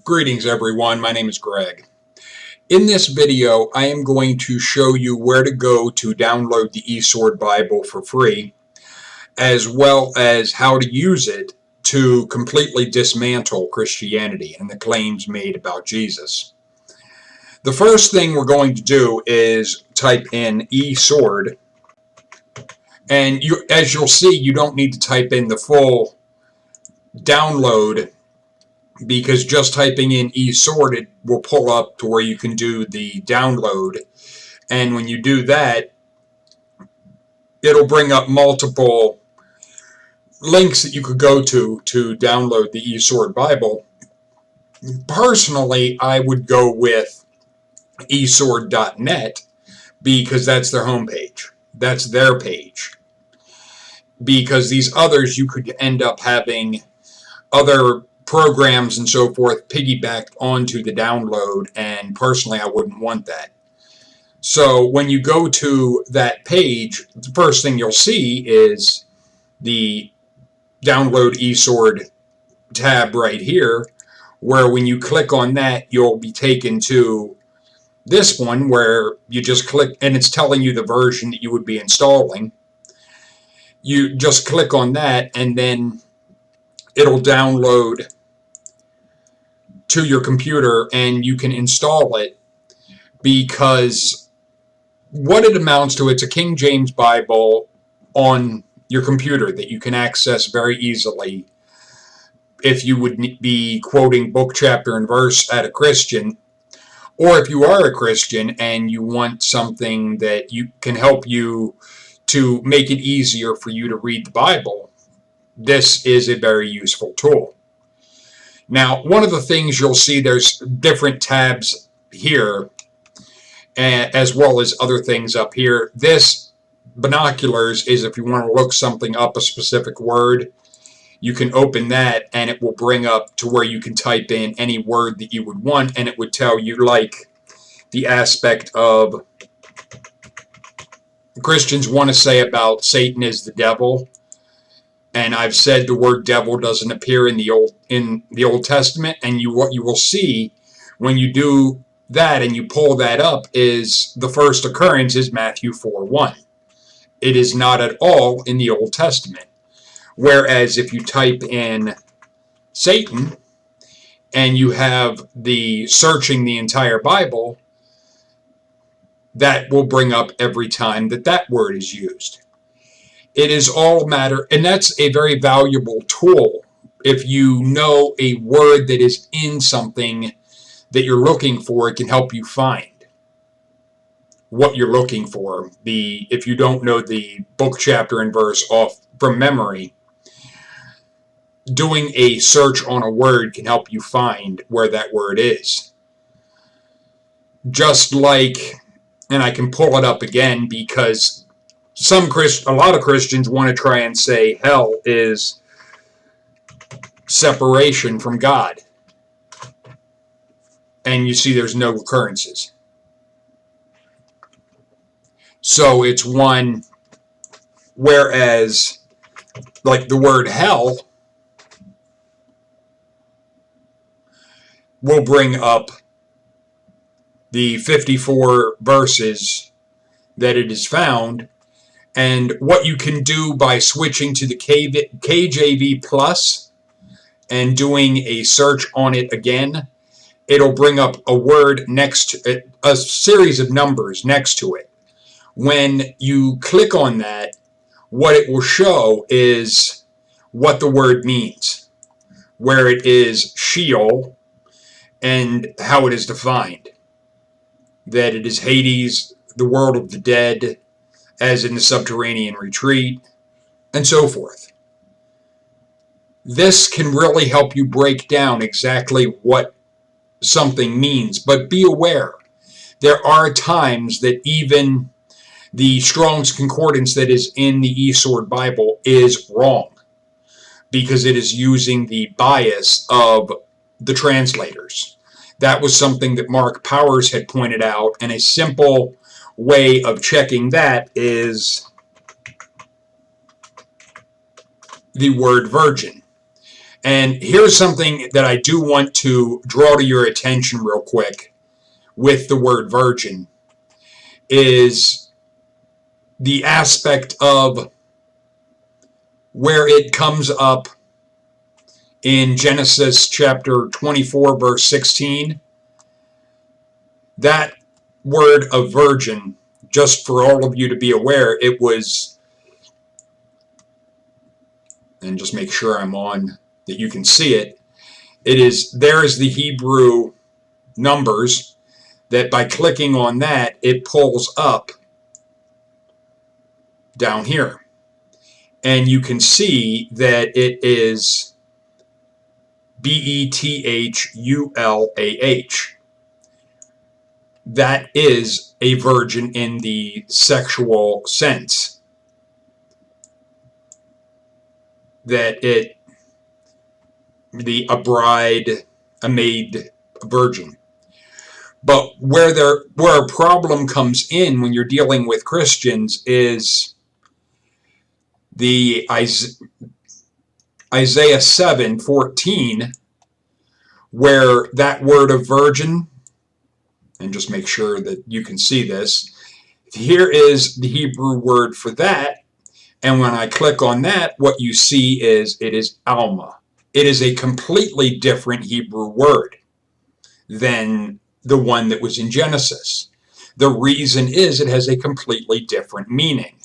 Greetings everyone, my name is Greg. In this video I am going to show you where to go to download the eSword Bible for free, as well as how to use it to completely dismantle Christianity and the claims made about Jesus. The first thing we're going to do is type in eSword, and as you'll see, you don't need to type in the full download, because just typing in eSword, it will pull up to where you can do the download. And when you do that, it'll bring up multiple links that you could go to download the eSword Bible. Personally, I would go with esword.net because that's their homepage. That's their page. Because these others, you could end up having other programs and so forth piggybacked onto the download, and personally I wouldn't want that. So when you go to that page, the first thing you'll see is the download eSword tab right here, where when you click on that, you'll be taken to this one where you just click, and it's telling you the version that you would be installing. You just click on that and then it'll download to your computer and you can install it, because what it amounts to, it's a King James Bible on your computer that you can access very easily if you would be quoting book, chapter, and verse at a Christian, or if you are a Christian and you want something that can help you to make it easier for you to read the Bible. This is a very useful tool. Now, one of the things you'll see, there's different tabs here, as well as other things up here. This binoculars is if you want to look something up, a specific word. You can open that and it will bring up to where you can type in any word that you would want, and it would tell you, like, the aspect of Christians want to say about Satan is the devil. And I've said the word devil doesn't appear in the Old Testament, and what you will see when you do that and you pull that up is the first occurrence is Matthew 4:1. It is not at all in the Old Testament. Whereas if you type in Satan and you have the searching the entire Bible, that will bring up every time that word is used. It is all a matter, and that's a very valuable tool. If you know a word that is in something that you're looking for, it can help you find what you're looking for. If you don't know the book, chapter, and verse off from memory, doing a search on a word can help you find where that word is. Just like, and I can pull it up again because a lot of Christians want to try and say hell is separation from God. And you see there's no occurrences. So it's one, whereas like the word hell will bring up the 54 verses that it is found. And what you can do by switching to the KJV Plus and doing a search on it again, it'll bring up a word next to it, a series of numbers next to it. When you click on that, what it will show is what the word means, where it is Sheol, and how it is defined. That it is Hades, the world of the dead, as in the subterranean retreat, and so forth. This can really help you break down exactly what something means, but be aware, there are times that even the Strong's Concordance that is in the eSword Bible is wrong, because it is using the bias of the translators. That was something that Mark Powers had pointed out, and a simple way of checking that is the word virgin. And here's something that I do want to draw to your attention real quick with the word virgin, is the aspect of where it comes up in Genesis chapter 24, verse 16. That word of virgin, just for all of you to be aware, it was, and just make sure I'm on, that you can see it. It is, there is the Hebrew numbers that by clicking on that, it pulls up down here. And you can see that it is Bethulah. That is a virgin in the sexual sense. That a bride, a maid, a virgin. But where a problem comes in when you're dealing with Christians is the Isaiah 7:14, where that word of virgin, and just make sure that you can see this. Here is the Hebrew word for that, and when I click on that, what you see is it is Alma. It is a completely different Hebrew word than the one that was in Genesis. The reason is it has a completely different meaning.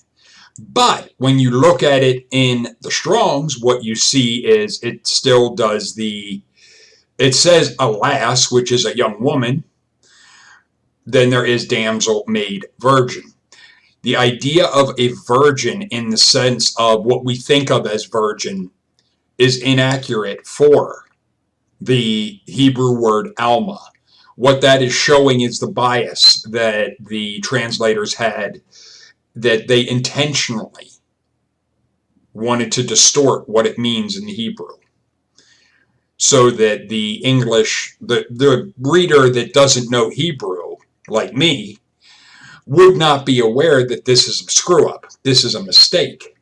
But when you look at it in the Strong's, what you see is it still does it says alas, which is a young woman. Then there is damsel, maid, virgin. The idea of a virgin in the sense of what we think of as virgin is inaccurate for the Hebrew word Alma. What that is showing is the bias that the translators had, that they intentionally wanted to distort what it means in the Hebrew, so that the English, the reader that doesn't know Hebrew, like me, would not be aware that this is a screw up. This is a mistake.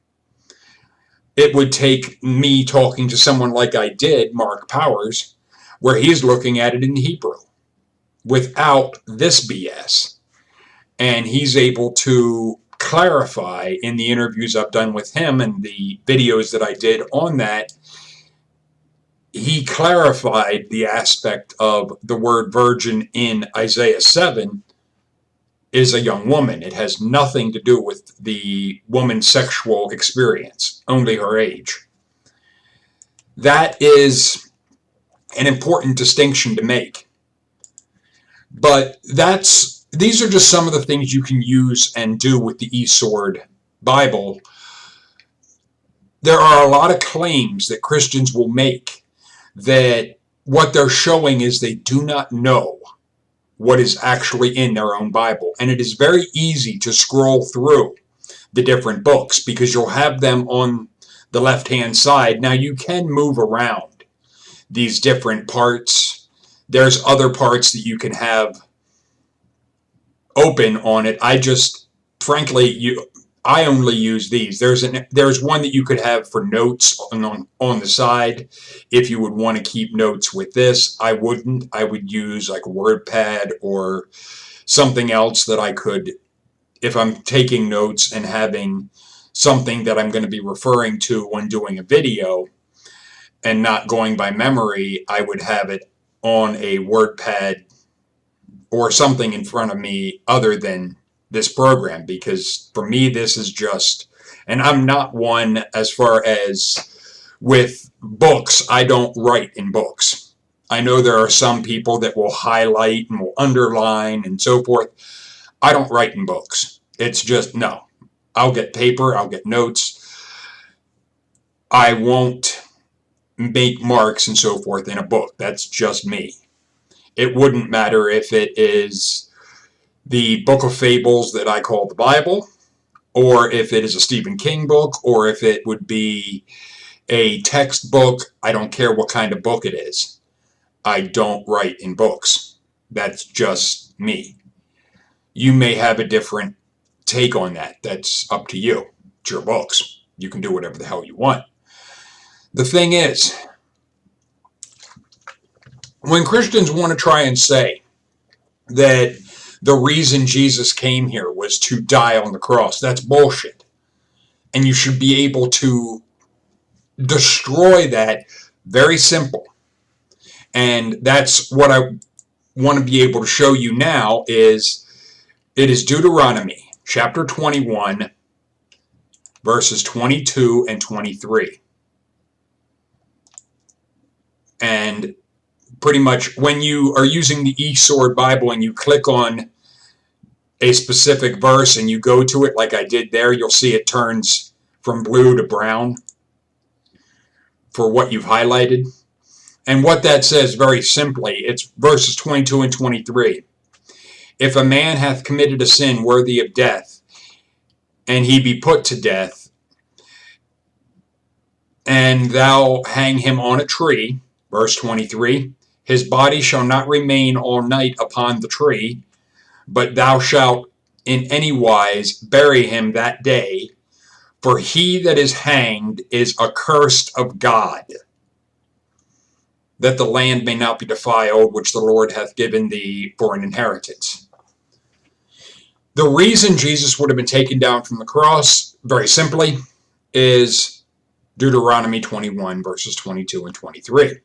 It would take me talking to someone like I did, Mark Powers, where he's looking at it in Hebrew without this BS. And he's able to clarify in the interviews I've done with him and the videos that I did on that. He clarified the aspect of the word virgin in Isaiah 7 is a young woman. It has nothing to do with the woman's sexual experience, only her age. That is an important distinction to make. But these are just some of the things you can use and do with the eSword Bible. There are a lot of claims that Christians will make that what they're showing is they do not know what is actually in their own Bible. And it is very easy to scroll through the different books because you'll have them on the left-hand side. Now you can move around these different parts. There's other parts that you can have open on it. Frankly, I only use these. There's one that you could have for notes on the side if you would want to keep notes with this. I wouldn't. I would use like a WordPad or something else that I could, if I'm taking notes and having something that I'm going to be referring to when doing a video and not going by memory, I would have it on a WordPad or something in front of me other than this program, because for me this is just, and I'm not one as far as with books, I don't write in books. I know there are some people that will highlight and will underline and so forth. I don't write in books. It's just, no. I'll get paper, I'll get notes. I won't make marks and so forth in a book. That's just me. It wouldn't matter if it is the book of fables that I call the Bible, or if it is a Stephen King book, or if it would be a textbook. I don't care what kind of book it is. I don't write in books. That's just me. You may have a different take on that. That's up to you. It's your books. You can do whatever the hell you want. The thing is, when Christians want to try and say that the reason Jesus came here was to die on the cross, that's bullshit. And you should be able to destroy that. Very simple. And that's what I want to be able to show you now is it is Deuteronomy chapter 21 verses 22 and 23. And pretty much when you are using the eSword Bible and you click on a specific verse and you go to it like I did there, you'll see it turns from blue to brown for what you've highlighted. And what that says very simply, it's verses 22 and 23. If a man hath committed a sin worthy of death, and he be put to death, and thou hang him on a tree, verse 23, his body shall not remain all night upon the tree, but thou shalt in any wise bury him that day, for he that is hanged is accursed of God, that the land may not be defiled, which the Lord hath given thee for an inheritance. The reason Jesus would have been taken down from the cross, very simply, is Deuteronomy 21, verses 22 and 23.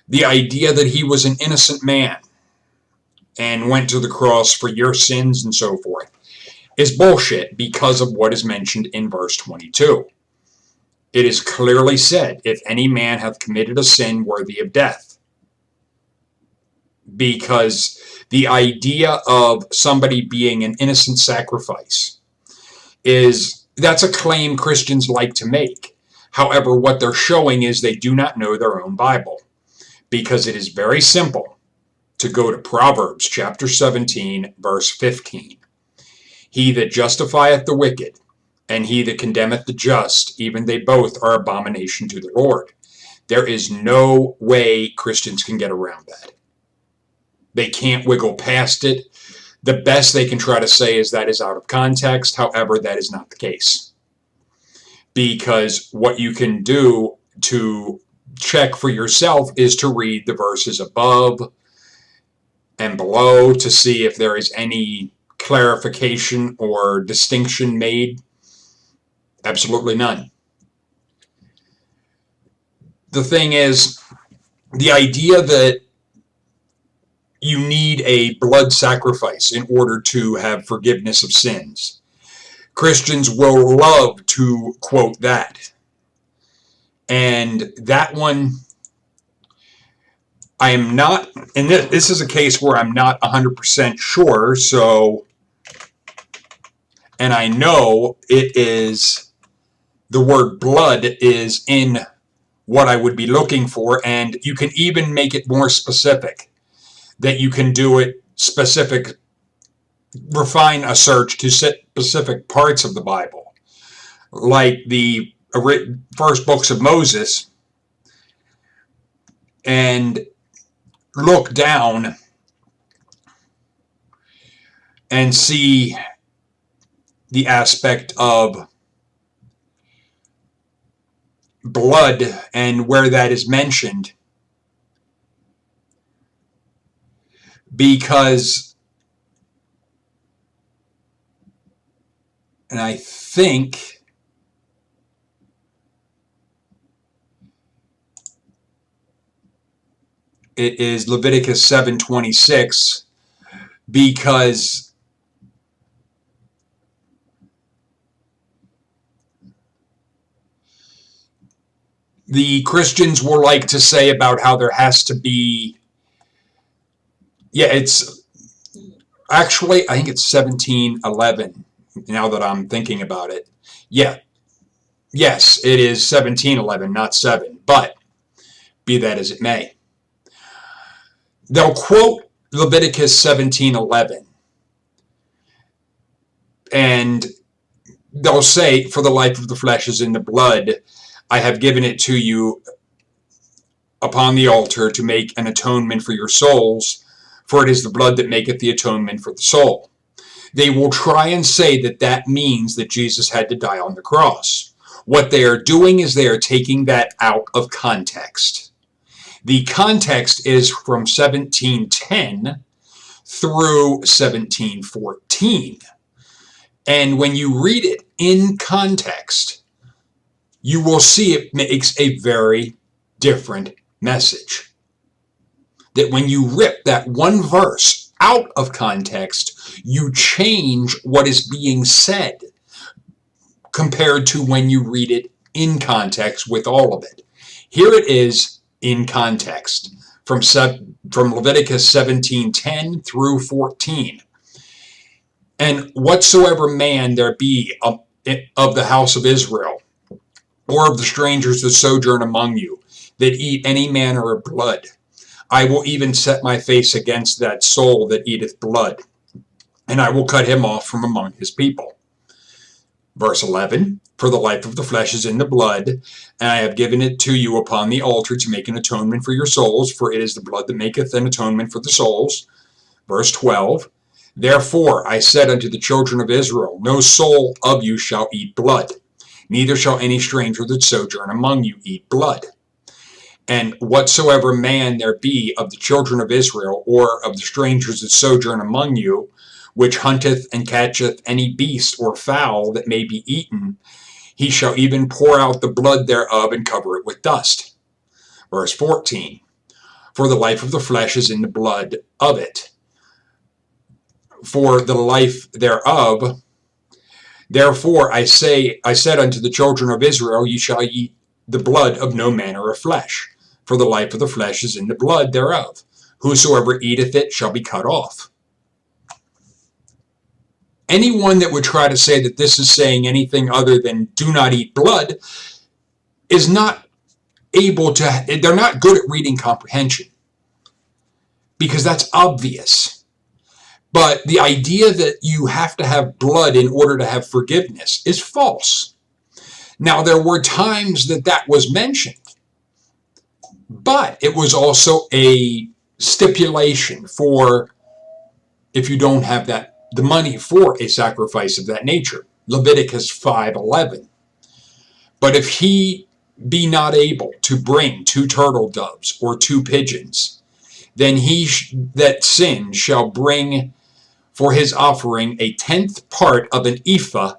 The idea that he was an innocent man and went to the cross for your sins and so forth is bullshit because of what is mentioned in verse 22. It is clearly said, if any man hath committed a sin worthy of death. Because the idea of somebody being an innocent sacrifice that's a claim Christians like to make. However, what they're showing is they do not know their own Bible. Because it is very simple to go to Proverbs chapter 17, verse 15. He that justifieth the wicked, and he that condemneth the just, even they both are abomination to the Lord. There is no way Christians can get around that. They can't wiggle past it. The best they can try to say is that is out of context. However, that is not the case. Because what you can do to check for yourself is to read the verses above and below to see if there is any clarification or distinction made. Absolutely none. The thing is, the idea that you need a blood sacrifice in order to have forgiveness of sins. Christians will love to quote that. And that one, I am not, and this is a case where I'm not 100% sure, so, and I know it is, the word blood is in what I would be looking for, and you can even make it more specific, that you can do it specific, refine a search to specific parts of the Bible, like the first books of Moses, and look down and see the aspect of blood and where that is mentioned, because, and I think it is Leviticus 7:26, because the Christians will like to say about how there has to be, it's actually, I think it's 17:11, now that I'm thinking about it. Yes, it is 17:11, not 7, but be that as it may. They'll quote Leviticus 17:11, and they'll say, for the life of the flesh is in the blood, I have given it to you upon the altar to make an atonement for your souls, for it is the blood that maketh the atonement for the soul. They will try and say that that means that Jesus had to die on the cross. What they are doing is they are taking that out of context. The context is from 1710 through 1714. And when you read it in context, you will see it makes a very different message. That when you rip that one verse out of context, you change what is being said compared to when you read it in context with all of it. Here it is in context from Leviticus 17:10 through 14. And whatsoever man there be of the house of Israel, or of the strangers that sojourn among you, that eat any manner of blood, I will even set my face against that soul that eateth blood, and I will cut him off from among his people. Verse 11, for the life of the flesh is in the blood, and I have given it to you upon the altar to make an atonement for your souls, for it is the blood that maketh an atonement for the souls. Verse 12, therefore I said unto the children of Israel, no soul of you shall eat blood, neither shall any stranger that sojourn among you eat blood. And whatsoever man there be of the children of Israel, or of the strangers that sojourn among you, which hunteth and catcheth any beast or fowl that may be eaten, he shall even pour out the blood thereof and cover it with dust. Verse 14, for the life of the flesh is in the blood of it, for the life thereof. Therefore I said unto the children of Israel, ye shall eat the blood of no manner of flesh, for the life of the flesh is in the blood thereof. Whosoever eateth it shall be cut off. Anyone that would try to say that this is saying anything other than do not eat blood is not able to, they're not good at reading comprehension, because that's obvious. But the idea that you have to have blood in order to have forgiveness is false. Now, there were times that that was mentioned, but it was also a stipulation for if you don't have the money for a sacrifice of that nature. Leviticus 5:11. But if he be not able to bring 2 turtle doves or 2 pigeons, then he that sins shall bring for his offering a 10th part of an ephah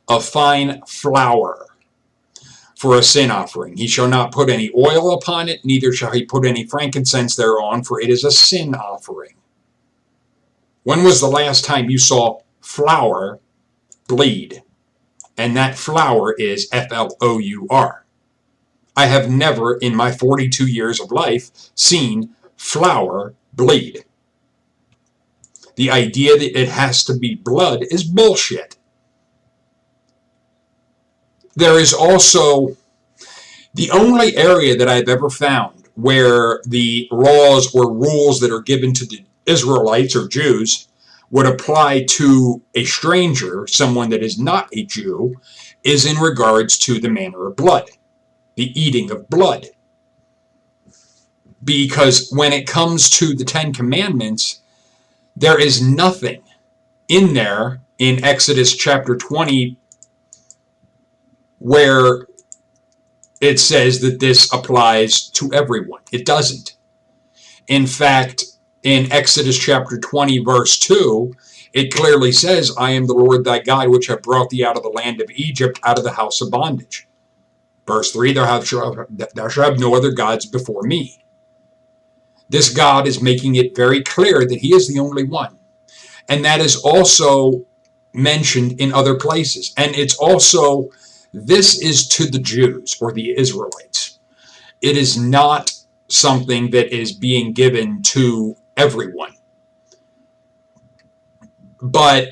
of fine flour for a sin offering. He shall not put any oil upon it, neither shall he put any frankincense thereon, for it is a sin offering. When was the last time you saw flour bleed? And that flour is Flour. I have never in my 42 years of life seen flour bleed. The idea that it has to be blood is bullshit. There is also the only area that I've ever found where the laws or rules that are given to the Israelites or Jews would apply to a stranger, someone that is not a Jew, is in regards to the manner of blood, the eating of blood. Because when it comes to the 10 Commandments, there is nothing in there in Exodus chapter 20 where it says that this applies to everyone. It doesn't. In fact, in Exodus chapter 20, verse 2, it clearly says, I am the Lord thy God, which have brought thee out of the land of Egypt, out of the house of bondage. Verse 3, thou shalt have no other gods before me. This God is making it very clear that he is the only one. And that is also mentioned in other places. And it's also, this is to the Jews or the Israelites. It is not something that is being given to everyone. But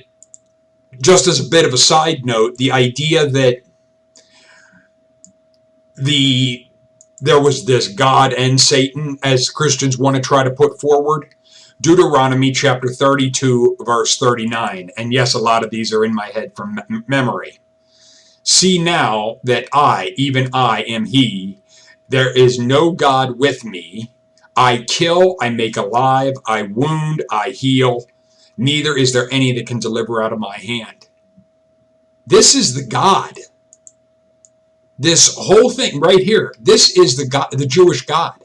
just as a bit of a side note, the idea that there was this God and Satan, as Christians want to try to put forward, Deuteronomy chapter 32, verse 39. And yes, a lot of these are in my head from memory. See now that I, even I, am he. There is no God with me. I kill, I make alive, I wound, I heal. Neither is there any that can deliver out of my hand. This is the God. This whole thing right here, this is the God, the Jewish God.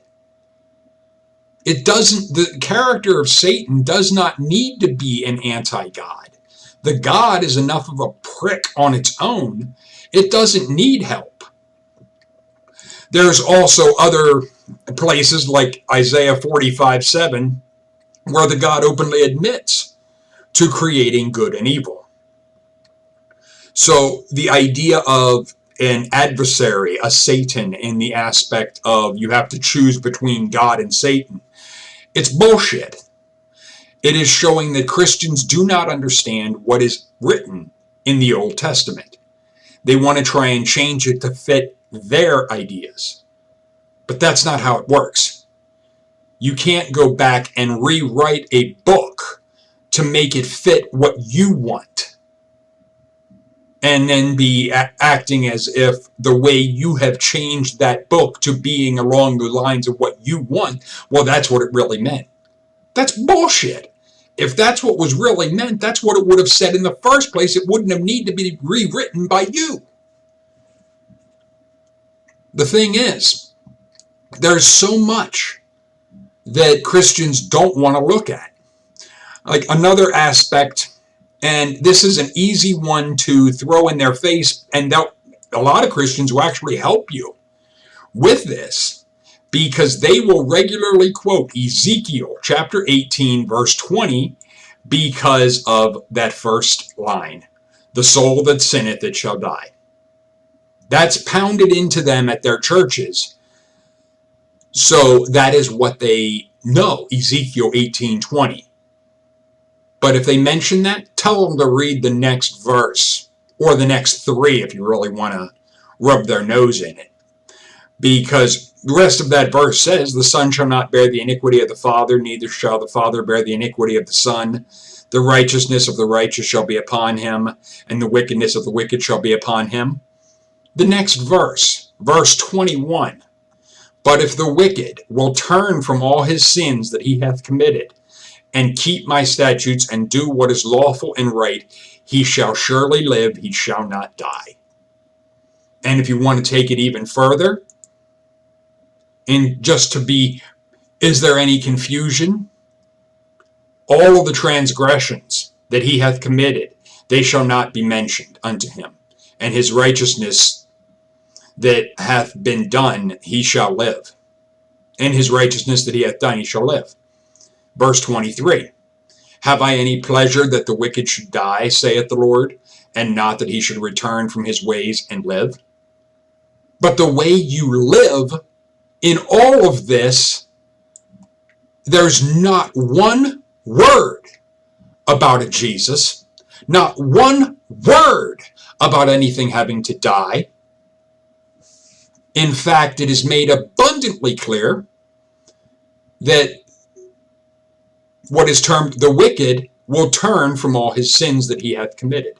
The character of Satan does not need to be an anti-God. The God is enough of a prick on its own. It doesn't need help. There's also other places like Isaiah 45:7, where the God openly admits to creating good and evil. So the idea of an adversary, a Satan, in the aspect of you have to choose between God and Satan, it's bullshit. It is showing that Christians do not understand what is written in the Old Testament. They want to try and change it to fit their ideas. But that's not how it works. You can't go back and rewrite a book to make it fit what you want, and then be acting as if the way you have changed that book to being along the lines of what you want, well, that's what it really meant. That's bullshit. If that's what was really meant, that's what it would have said in the first place. It wouldn't have needed to be rewritten by you. The thing is, there's so much that Christians don't want to look at. Like another aspect, and this is an easy one to throw in their face, and a lot of Christians will actually help you with this, because they will regularly quote Ezekiel chapter 18, verse 20, because of that first line, the soul that sinneth, it shall die. That's pounded into them at their churches. So that is what they know, Ezekiel 18:20. But if they mention that, tell them to read the next verse, or the next three if you really want to rub their nose in it. Because the rest of that verse says, the Son shall not bear the iniquity of the Father, neither shall the Father bear the iniquity of the Son. The righteousness of the righteous shall be upon him, and the wickedness of the wicked shall be upon him. The next verse, verse 21. But if the wicked will turn from all his sins that he hath committed, and keep my statutes, and do what is lawful and right, he shall surely live, he shall not die. And if you want to take it even further, and just to be, is there any confusion? All of the transgressions that he hath committed, they shall not be mentioned unto him. And his righteousness that hath been done, he shall live. And his righteousness that he hath done, he shall live. Verse 23. Have I any pleasure that the wicked should die, saith the Lord, and not that he should return from his ways and live? But the way you live in all of this, there's not one word about a Jesus, not one word about anything having to die. In fact, it is made abundantly clear that what is termed the wicked will turn from all his sins that he hath committed.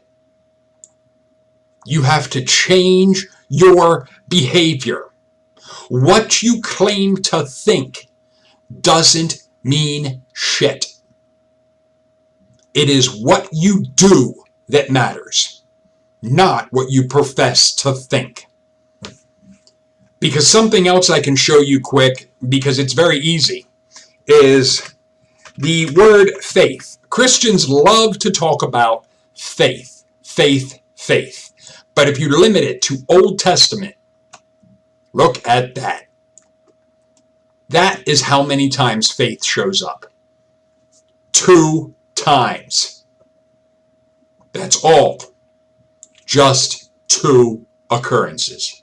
You have to change your behavior. What you claim to think doesn't mean shit. It is what you do that matters, not what you profess to think. Because something else I can show you quick, because it's very easy, is the word faith. Christians love to talk about faith, faith, faith. But if you limit it to Old Testament, look at that. That is how many times faith shows up. 2 times. That's all. Just 2 occurrences.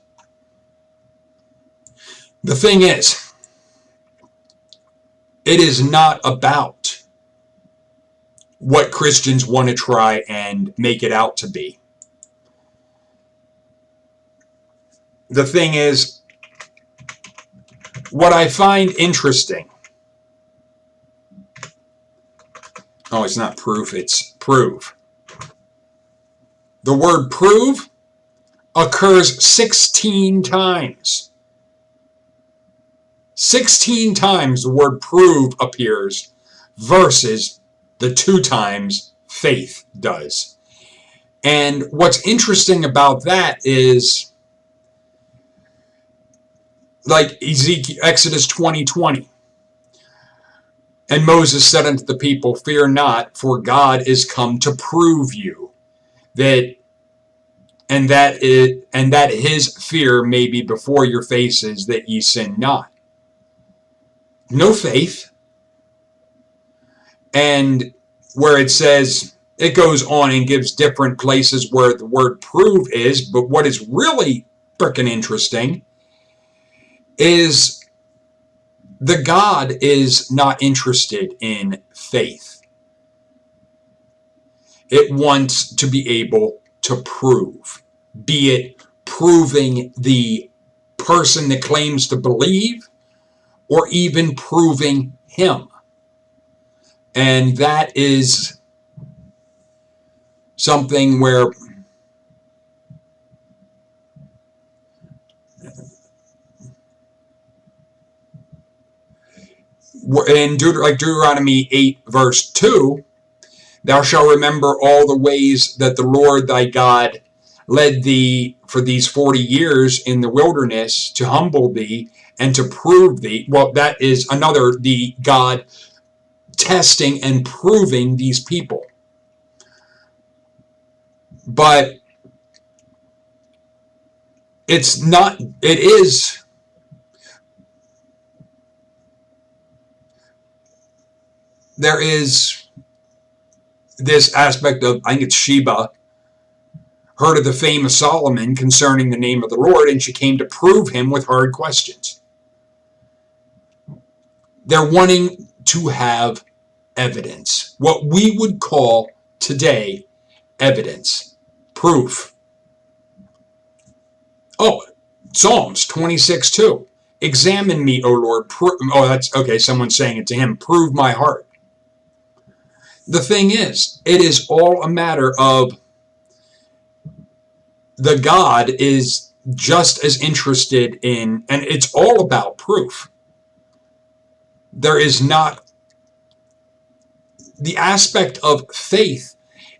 The thing is, it is not about what Christians want to try and make it out to be. The thing is, what I find interesting, oh, it's not proof, it's prove. The word prove occurs 16 times. 16 times the word prove appears versus the 2 times faith does. And what's interesting about that is, like Exodus 20:20, And Moses said unto the people, Fear not, for God is come to prove you, that his fear may be before your faces, that ye sin not. No faith. And where it says, it goes on and gives different places where the word prove is, but what is really freaking interesting is the God is not interested in faith. It wants to be able to prove, be it proving the person that claims to believe, or even proving him. And that is something where in Deuteronomy 8 verse 2, thou shalt remember all the ways that the Lord thy God led thee for these 40 years in the wilderness, to humble thee and to prove thee. Well, that is another, the God testing and proving these people. But it's not, it is, there is this aspect of, I think it's Sheba, heard of the fame of Solomon concerning the name of the Lord, and she came to prove him with hard questions. They're wanting to have evidence, what we would call today evidence, proof. Oh, Psalms 26:2. Examine me, O Lord. That's okay. Someone's saying it to him. Prove my heart. The thing is, it is all a matter of the God is just as interested in, and it's all about proof. There is not the aspect of faith.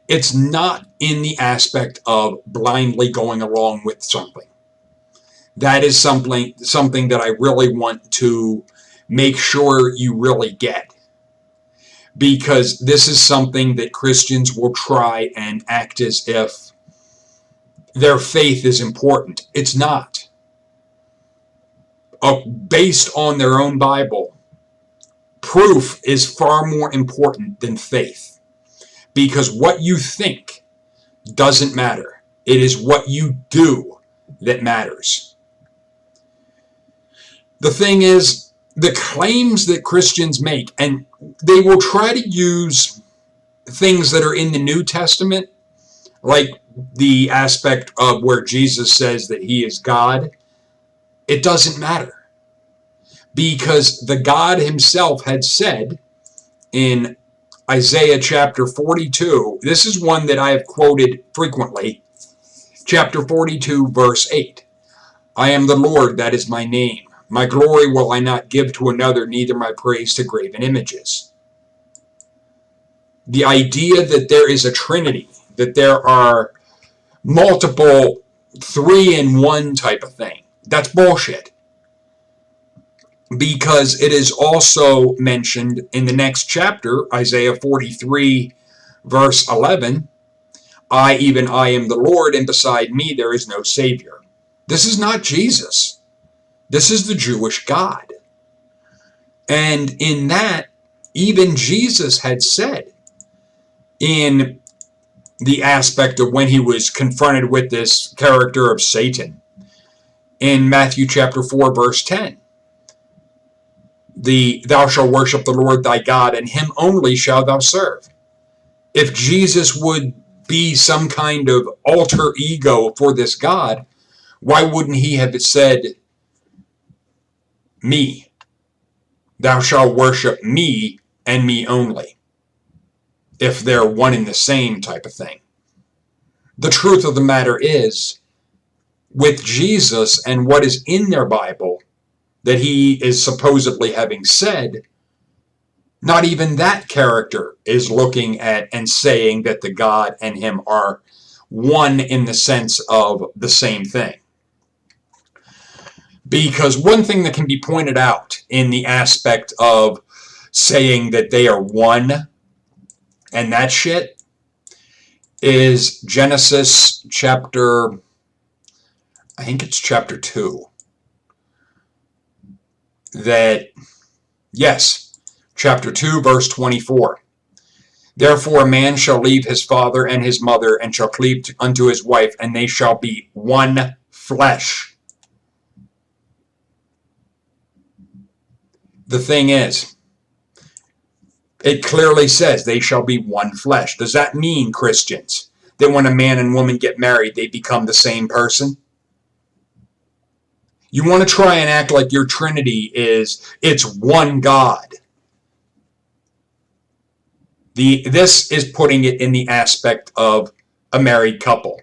It's not in the aspect of blindly going along with something. That is something that I really want to make sure you really get. Because this is something that Christians will try and act as if their faith is important. It's not. Based on their own Bible, proof is far more important than faith. Because what you think doesn't matter. It is what you do that matters. The thing is, the claims that Christians make, and they will try to use things that are in the New Testament, like the aspect of where Jesus says that he is God. It doesn't matter, because the God himself had said in Isaiah chapter 42, this is one that I have quoted frequently, chapter 42 verse 8, I am the Lord, that is my name. My glory will I not give to another, neither my praise to graven images. The idea that there is a Trinity, that there are multiple 3-in-1 type of thing, that's bullshit. Because it is also mentioned in the next chapter, Isaiah 43 verse 11, I, even I, am the Lord, and beside me there is no Savior. This is not Jesus. This is the Jewish God. And in that, even Jesus had said, in the aspect of when he was confronted with this character of Satan, in Matthew chapter 4 verse 10, thou shalt worship the Lord thy God, and him only shalt thou serve. If Jesus would be some kind of alter ego for this God, why wouldn't he have said, me? Thou shalt worship me and me only, if they're one and the same type of thing. The truth of the matter is, with Jesus and what is in their Bible that he is supposedly having said, not even that character is looking at and saying that the God and him are one in the sense of the same thing. Because one thing that can be pointed out in the aspect of saying that they are one and that shit is Genesis chapter, I think it's chapter 2. That, yes, chapter 2, verse 24. Therefore a man shall leave his father and his mother, and shall cleave unto his wife, and they shall be one flesh. The thing is, it clearly says they shall be one flesh. Does that mean, Christians, that when a man and woman get married, they become the same person? You want to try and act like your Trinity it's one God. This is putting it in the aspect of a married couple.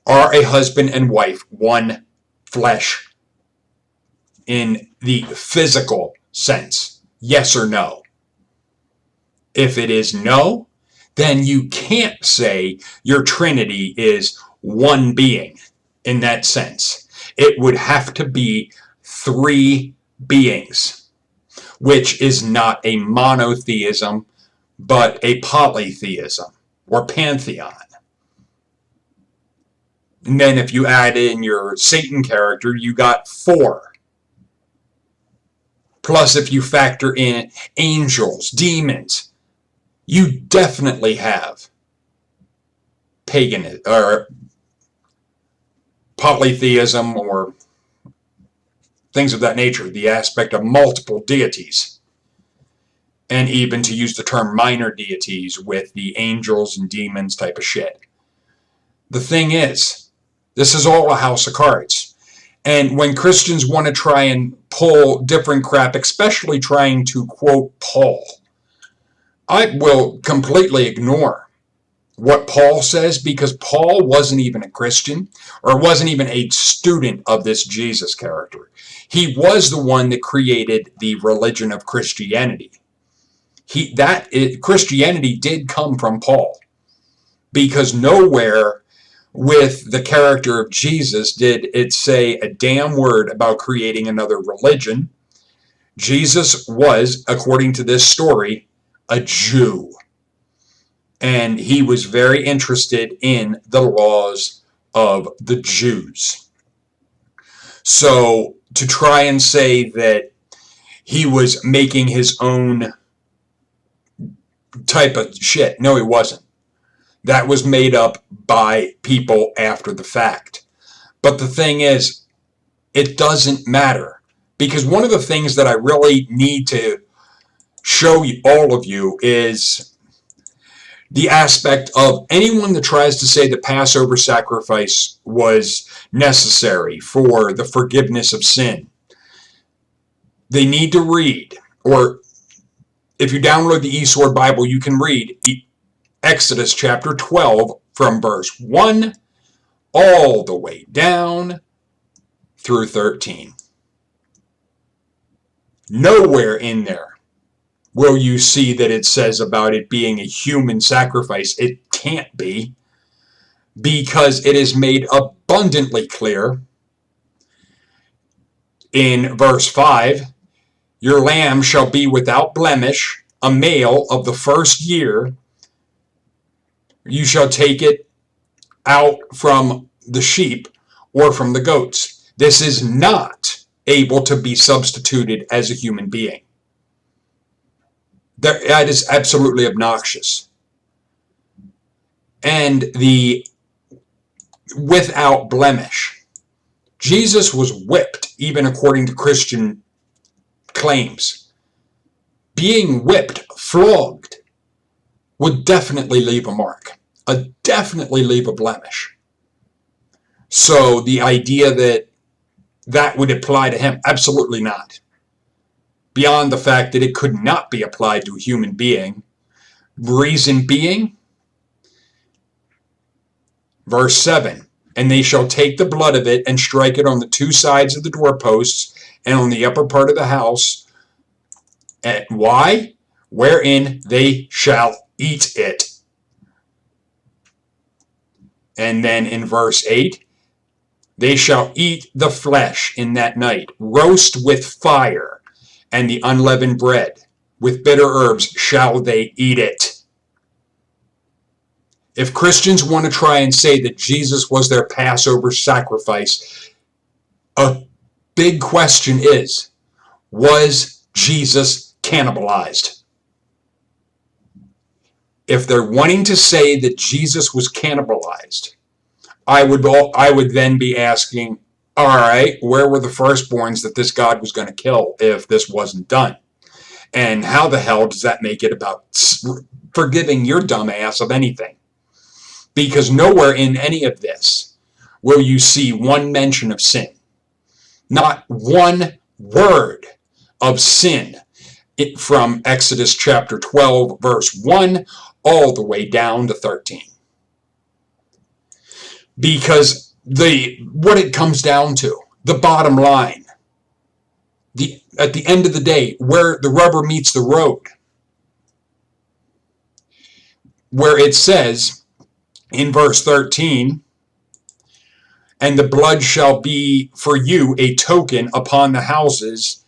Are a husband and wife one flesh in the physical sense? Yes or no? If it is no, then you can't say your Trinity is one being in that sense. It would have to be 3 beings, which is not a monotheism, but a polytheism or pantheon. And then if you add in your Satan character, you got 4. Plus, if you factor in angels, demons, you definitely have pagan or polytheism or things of that nature, the aspect of multiple deities, and even, to use the term, minor deities with the angels and demons type of shit. The thing is, this is all a house of cards. And when Christians want to try and pull different crap, especially trying to quote Paul, I will completely ignore what Paul says, because Paul wasn't even a Christian or wasn't even a student of this Jesus character. He was the one that created the religion of Christianity. Christianity did come from Paul, because nowhere with the character of Jesus did it say a damn word about creating another religion. Jesus was, according to this story, a Jew. And he was very interested in the laws of the Jews. So to try and say that he was making his own type of shit, no, he wasn't. That was made up by people after the fact. But the thing is, it doesn't matter. Because one of the things that I really need to show you, all of you, is the aspect of anyone that tries to say the Passover sacrifice was necessary for the forgiveness of sin. They need to read, or if you download the eSword Bible, you can read Exodus chapter 12 from verse 1 all the way down through 13. Nowhere in there will you see that it says about it being a human sacrifice. It can't be, because it is made abundantly clear in verse 5, your lamb shall be without blemish, a male of the first year. You shall take it out from the sheep or from the goats. This is not able to be substituted as a human being. That is absolutely obnoxious. And the without blemish. Jesus was whipped, even according to Christian claims. Being whipped, flogged, would definitely leave a mark. Definitely leave a blemish. So the idea that that would apply to him, absolutely not. Beyond the fact that it could not be applied to a human being. Reason being, verse 7, and they shall take the blood of it and strike it on the 2 sides of the doorposts and on the upper part of the house. And why? Wherein they shall eat it. And then in verse 8, they shall eat the flesh in that night, roast with fire. and the unleavened bread. With bitter herbs shall they eat it. If Christians want to try and say that Jesus was their Passover sacrifice, a big question is, was Jesus cannibalized? If they're wanting to say that Jesus was cannibalized, I would then be asking, all right, where were the firstborns that this God was going to kill if this wasn't done? And how the hell does that make it about forgiving your dumb ass of anything? Because nowhere in any of this will you see one mention of sin. Not one word of sin from Exodus chapter 12, verse 1, all the way down to 13. Because what it comes down to, the bottom line, at the end of the day, where the rubber meets the road, where it says in verse 13, and the blood shall be for you a token upon the houses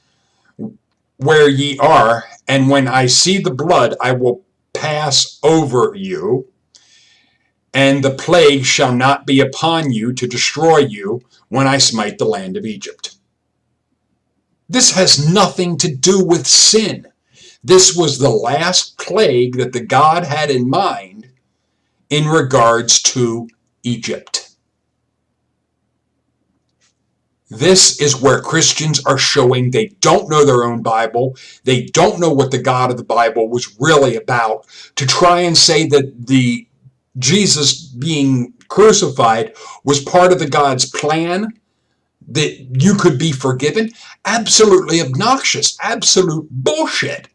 where ye are, and when I see the blood, I will pass over you, and the plague shall not be upon you to destroy you when I smite the land of Egypt. This has nothing to do with sin. This was the last plague that the God had in mind in regards to Egypt. This is where Christians are showing they don't know their own Bible. They don't know what the God of the Bible was really about. To try and say that the Jesus being crucified was part of the God's plan, that you could be forgiven, absolutely obnoxious, absolute bullshit,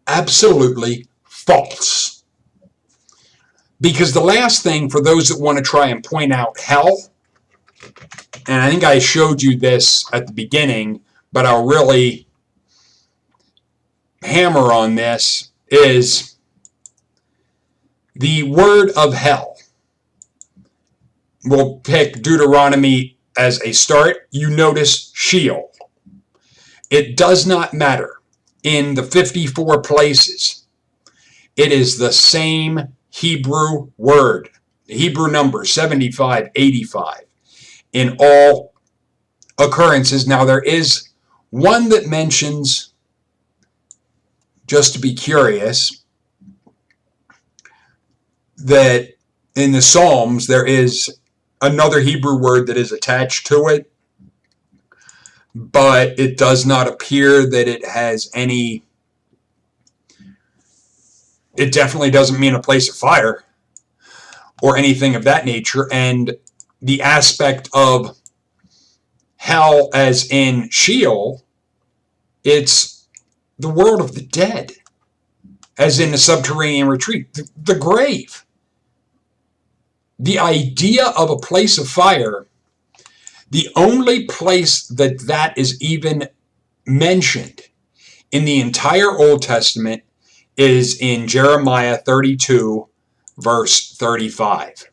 absolutely false. Because the last thing, for those that want to try and point out hell, and I think I showed you this at the beginning, but I'll really hammer on this, is the word of hell. We'll pick Deuteronomy as a start. You notice Sheol. It does not matter. In the 54 places, it is the same Hebrew word. The Hebrew number 7585. In all occurrences. Now there is one that mentions, just to be curious, that in the Psalms there is another Hebrew word that is attached to it, but it does not appear that it has any, it definitely doesn't mean a place of fire or anything of that nature. And the aspect of hell as in Sheol, it's the world of the dead, as in the subterranean retreat, the grave. The idea of a place of fire, the only place that is even mentioned in the entire Old Testament is in Jeremiah 32, verse 35.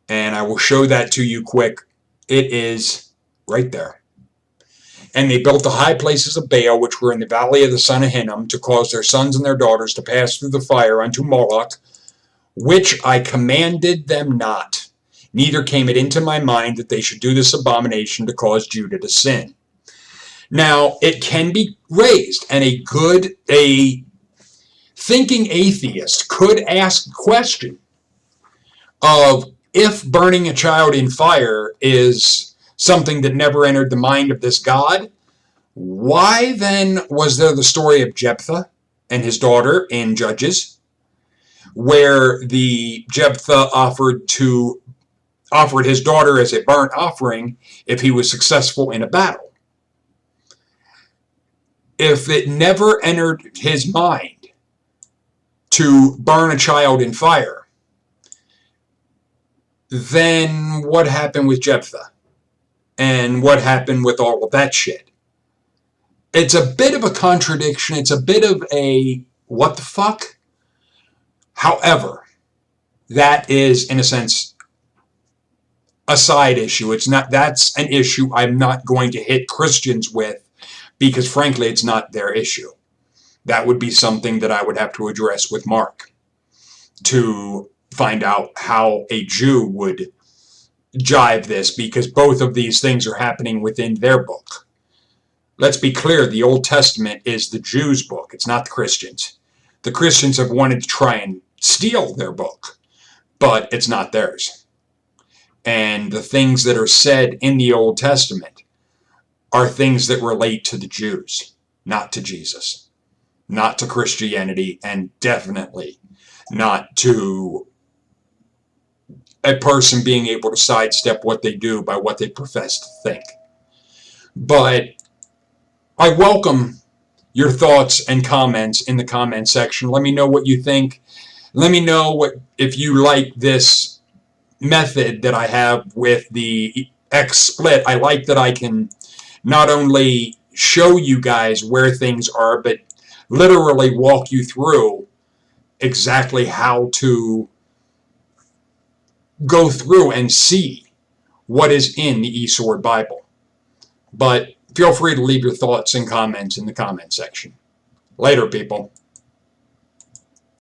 And I will show that to you quick. It is right there. And they built the high places of Baal, which were in the valley of the son of Hinnom, to cause their sons and their daughters to pass through the fire unto Moloch, which I commanded them not. Neither came it into my mind that they should do this abomination to cause Judah to sin. Now, it can be raised, and a thinking atheist could ask the question of, if burning a child in fire is something that never entered the mind of this God, why then was there the story of Jephthah and his daughter in Judges, where the Jephthah offered his daughter as a burnt offering if he was successful in a battle? If it never entered his mind to burn a child in fire, then what happened with Jephthah? And what happened with all of that shit? It's a bit of a contradiction. It's a bit of a what the fuck? However, that is, in a sense, a side issue. It's not, that's an issue I'm not going to hit Christians with, because frankly, it's not their issue. That would be something that I would have to address with Mark to find out how a Jew would jive this, because both of these things are happening within their book. Let's be clear, the Old Testament is the Jews' book. It's not the Christians. The Christians have wanted to try and steal their book, but it's not theirs. And the things that are said in the Old Testament are things that relate to the Jews, not to Jesus, not to Christianity, and definitely not to a person being able to sidestep what they do by what they profess to think. But I welcome your thoughts and comments in the comment section. Let me know what you think. Let me know if you like this method that I have with the X split. I like that I can not only show you guys where things are, but literally walk you through exactly how to go through and see what is in the eSword Bible. But feel free to leave your thoughts and comments in the comment section. Later, people.